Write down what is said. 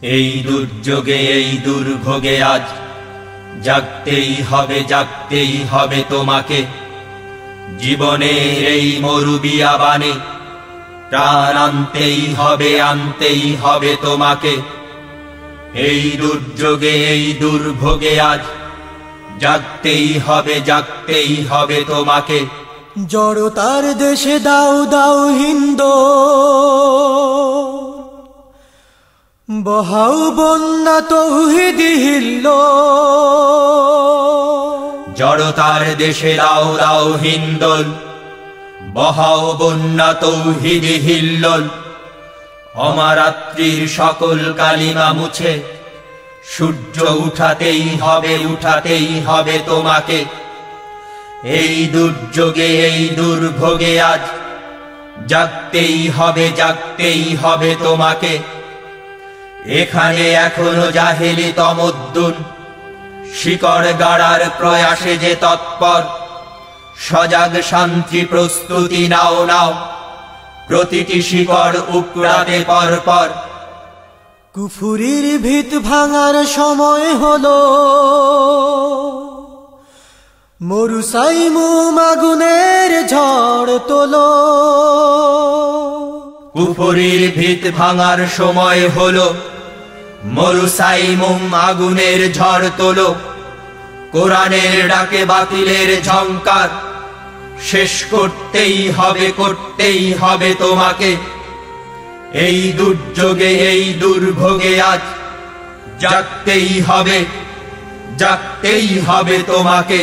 এই দুর্যোগে এই দুর্ভোগে আজ জাগতেই হবে তোমাকে। জীবনের এই মরুবিয়াবানে প্রাণ আনতেই হবে তোমাকে। এই দুর্যোগে এই দুর্ভোগে আজ জাগতেই হবে তোমাকে। জড়তার দেশে দাও দাও হিন্দোল, বহাও বন্যা তৌহিদি হিল্লোল। জড়তার দেশে দাও দাও হিন্দোল, বহাও বন্যা তৌহিদি হিল্লোল। অমারাত্রির সকল কালিমা মুছে সূর্য উঠাতেই হবে তোমাকে। এই দুর্যোগে এই দুর্ভোগে আজ জাগতেই হবে তোমাকে। এখানে এখনো জাহেলি তমদ্দুন শিকড় গাড়ার প্রয়াসে যে তৎপর। সজাগ শান্তি প্রস্তুতি নাও, প্রতিটি শিকড় উকড়াতে পরপর। কুফুরির ভিত ভাঙার সময় হলো, মরুসাইমুম আগুনের ঝড় তোলো। কুফুরির ভিত ভাঙার সময় হলো, মরুসাইমুম আগুনের ঝড় তোলো। কোরআনের ডাকে বাতিলের ঝংকার শেষ করতেই হবে তোমাকে। এই দুর্যোগে এই দুর্ভোগে আজ জাগতেই হবে তোমাকে।